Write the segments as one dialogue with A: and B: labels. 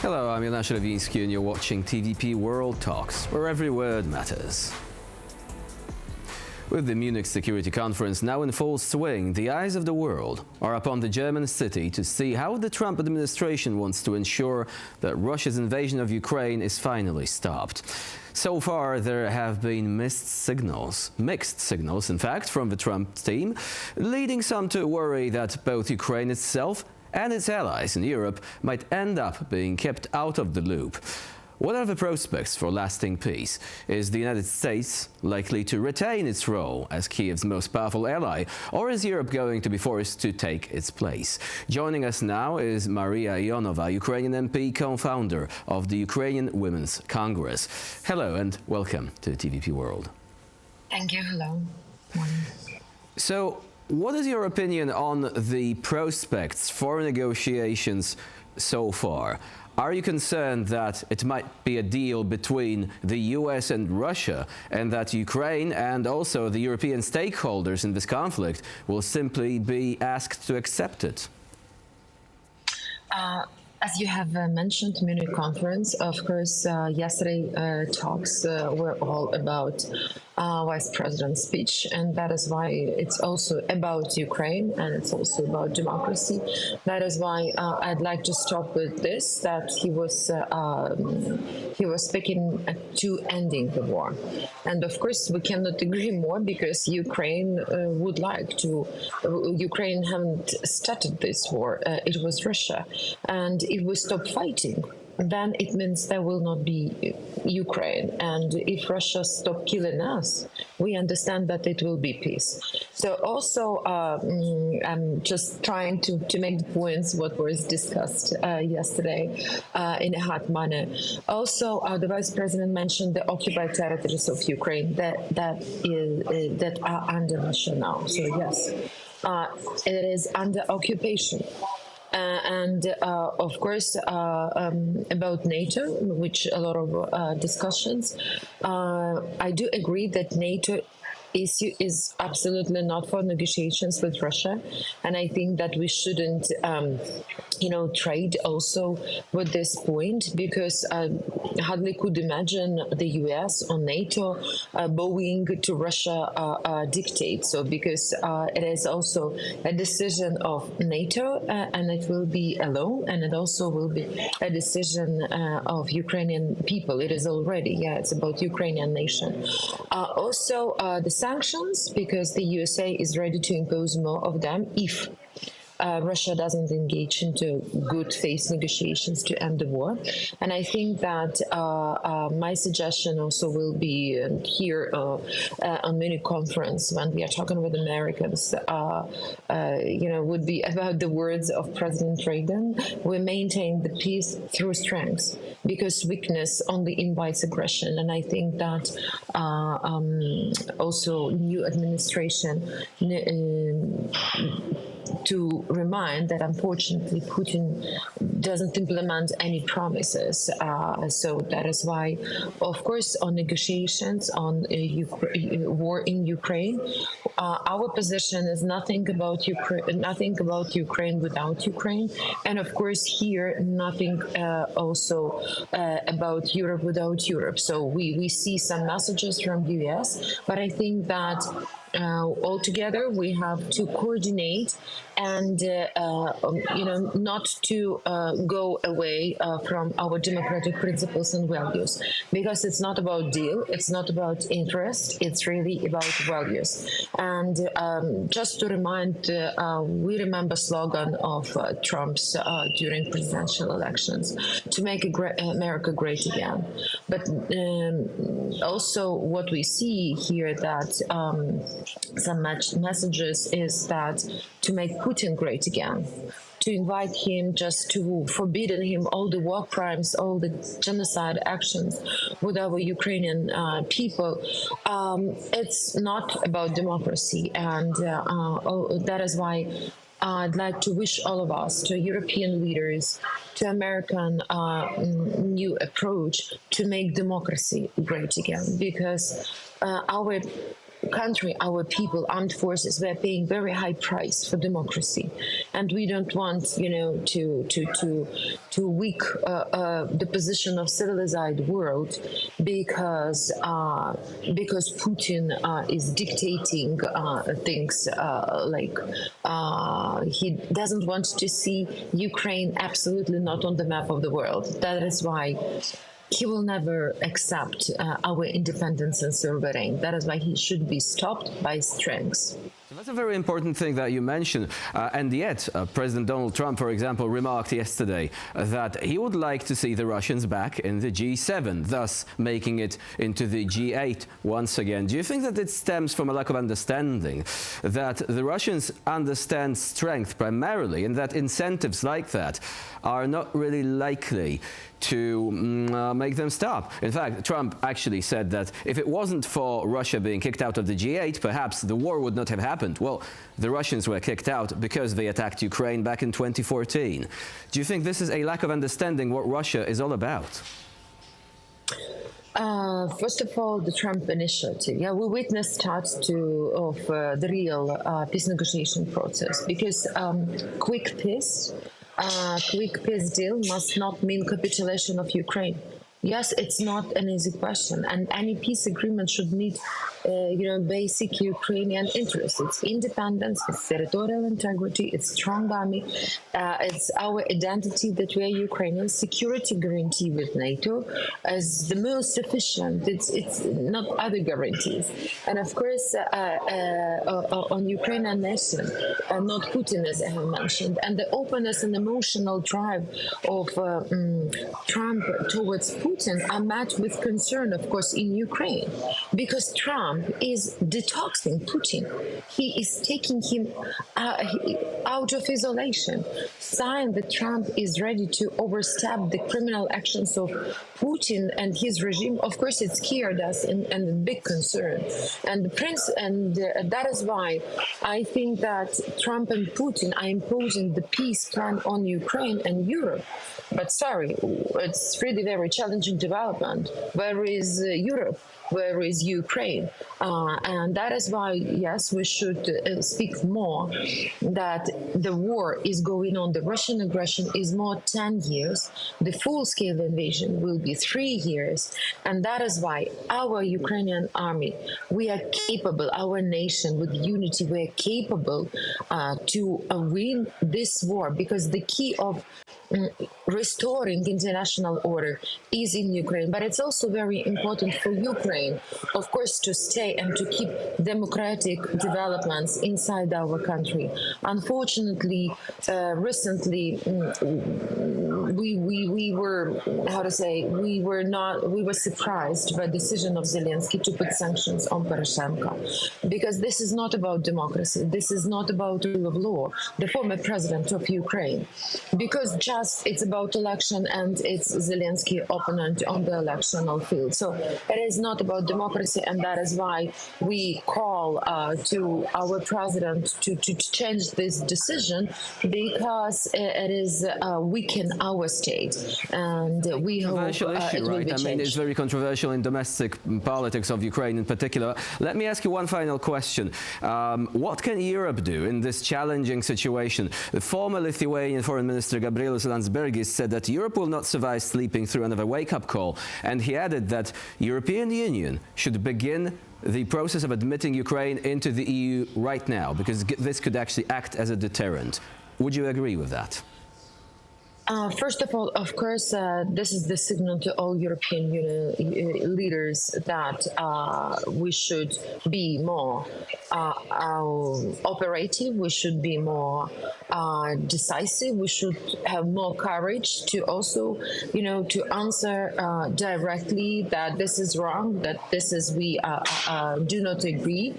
A: Hello, I'm Jan Szelewiński and you're watching TVP World Talks, where every word matters. With the Munich Security Conference now in full swing, the eyes of the world are upon the German city to see how the Trump administration wants to ensure that Russia's invasion of Ukraine is finally stopped. So far, there have been mixed signals, in fact, from the Trump team, leading some to worry that both Ukraine itself and its allies in Europe might end up being kept out of the loop. What are the prospects for lasting peace? Is the United States likely to retain its role as Kyiv's most powerful ally, or is Europe going to be forced to take its place? Joining us now is Mariia Ionova, Ukrainian MP, co-founder of the Ukrainian Women's Congress. Hello and welcome to TVP World.
B: Thank you. Hello. Morning.
A: So, what is your opinion on the prospects for negotiations so far? Are you concerned that it might be a deal between the US and Russia, and that Ukraine and also the European stakeholders in this conflict will simply be asked to accept it?
B: As you have mentioned, Munich Conference, of course, yesterday talks were all about Vice President's speech, and that is why it's also about Ukraine and it's also about democracy. That is why I'd like to start with this, that he was speaking to ending the war. And of course, we cannot agree more because Ukraine would like to. Ukraine haven't started this war. It was Russia. And if we stop fighting, then it means there will not be Ukraine. And if Russia stop killing us, we understand that it will be peace. So also, I'm just trying to make the points what was discussed yesterday in a hot manner. Also, the Vice President mentioned the occupied territories of Ukraine that are under Russia now. So yes, it is under occupation. Of course, about NATO, which a lot of discussions, I do agree that NATO issue is absolutely not for negotiations with Russia, and I think that we shouldn't, trade also with this point, because I hardly could imagine the US or NATO bowing to Russia dictate. So because it is also a decision of NATO, and it will be alone, and it also will be a decision of Ukrainian people. It is already, it's about Ukrainian nation. Also, the sanctions, because the USA is ready to impose more of them if Russia doesn't engage into good faith negotiations to end the war. And I think that my suggestion also will be here on Munich Conference, when we are talking with Americans, would be about the words of President Reagan: we maintain the peace through strength, because weakness only invites aggression. And I think that also new administration to remind that unfortunately Putin doesn't implement any promises. So that is why, of course, on negotiations on war in Ukraine, our position is nothing about Ukraine without Ukraine, and of course here nothing also about Europe without Europe. So we see some messages from US, but I think that altogether we have to coordinate and not to go away from our democratic principles and values, because it's not about deal, it's not about interest, it's really about values. And just to remind, we remember slogan of Trump's during presidential elections, to make America great again. But also what we see here, that some messages is that to make Putin great again, to invite him, just to forbidden him all the war crimes, all the genocide actions with our Ukrainian people. It's not about democracy, and that is why I'd like to wish all of us, to European leaders, to American new approach to make democracy great again, because our country, our people, armed forces, we're paying very high price for democracy, and we don't want, to weak the position of civilized world because Putin is dictating things he doesn't want to see Ukraine absolutely not on the map of the world. That is why he will never accept our independence and sovereignty. That is why he should be stopped by strength.
A: That's a very important thing that you mentioned. And yet, President Donald Trump, for example, remarked yesterday that he would like to see the Russians back in the G7, thus making it into the G8 once again. Do you think that it stems from a lack of understanding, that the Russians understand strength primarily, and that incentives like that are not really likely to make them stop? In fact, Trump actually said that if it wasn't for Russia being kicked out of the G8, perhaps the war would not have happened. Well, the Russians were kicked out because they attacked Ukraine back in 2014. Do you think this is a lack of understanding what Russia is all about?
B: First of all, the Trump initiative. Yeah, we witnessed starts of the real peace negotiation process, because quick peace deal must not mean capitulation of Ukraine. Yes, it's not an easy question, and any peace agreement should meet, basic Ukrainian interests. It's independence, it's territorial integrity, it's strong army, it's our identity that we are Ukrainian, security guarantee with NATO as the most efficient. It's not other guarantees, and of course on Ukrainian nation, not Putin, as I have mentioned, and the openness and emotional drive of Trump towards Putin are met with concern, of course, in Ukraine, because Trump is detoxing Putin. He is taking him out of isolation, sign that Trump is ready to overstep the criminal actions of Putin and his regime. Of course, it scared us and a big concern. And that is why I think that Trump and Putin are imposing the peace plan on Ukraine and Europe. But sorry, it's really very challenging development. Where is Europe? Where is Ukraine? And that is why, yes, we should speak more that the war is going on. The Russian aggression is more 10 years. The full-scale invasion will be 3 years. And that is why our Ukrainian army, we are capable, our nation with unity, we are capable to win this war, because the key of restoring international order is in Ukraine. But it's also very important for Ukraine, of course, to stay and to keep democratic developments inside our country. Unfortunately, recently we were surprised by the decision of Zelensky to put sanctions on Poroshenko, because this is not about democracy. This is not about rule of law, the former president of Ukraine, because it's about election and it's Zelensky opponent on the electoral field. So it is not about democracy, and that is why we call to our president to change this decision, because it is weaken our state, and we hope
A: issue,
B: it will
A: right?
B: be changed.
A: It's very controversial in domestic politics of Ukraine in particular. Let me ask you one final question. What can Europe do in this challenging situation? The former Lithuanian Foreign Minister Gabrielius Landsbergis said that Europe will not survive sleeping through another wake-up call, and he added that European Union should begin the process of admitting Ukraine into the EU right now, because this could actually act as a deterrent. Would you agree with that?
B: First of all, of course, this is the signal to all European Union leaders that we should be more operative, we should be more decisive, we should have more courage to also, to answer directly that this is wrong, that this is we do not agree.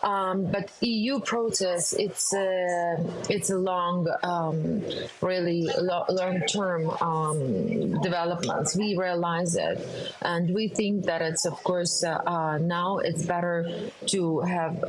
B: But EU process, it's a long, really long long-term developments. We realize it, and we think that it's, of course, now it's better to have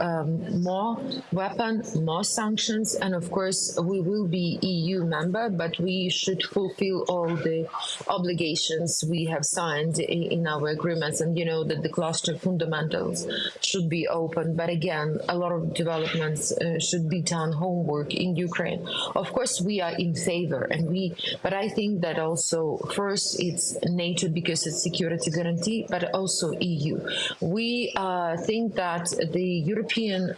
B: more weapons, more sanctions, and of course we will be EU member, but we should fulfill all the obligations we have signed in our agreements, and you know that the cluster fundamentals should be open. But again, a lot of developments should be done homework in Ukraine. Of course, we are in favor, but I think that also first it's NATO because it's security guarantee, but also EU. We think that the European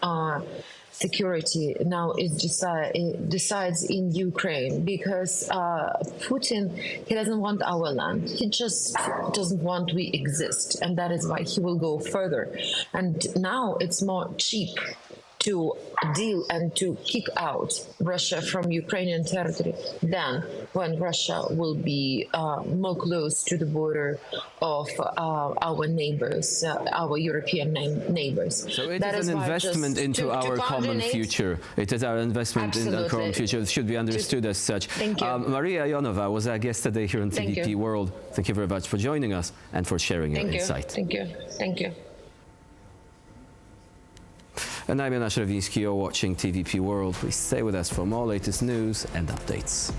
B: security now decides in Ukraine because Putin, he doesn't want our land. He just doesn't want we exist, and that is why he will go further. And now it's more cheap to deal and to kick out Russia from Ukrainian territory than when Russia will be more close to the border of our neighbors, our European neighbors.
A: So it is an investment into our common future. It is our investment in our common future. It should be understood as such.
B: Thank you.
A: Mariia Ionova was our guest today here on TVP World. Thank you very much for joining us and for sharing your insight.
B: Thank you. Thank you.
A: And I'm Jonasz Rewiński. You're watching TVP World. Please stay with us for more latest news and updates.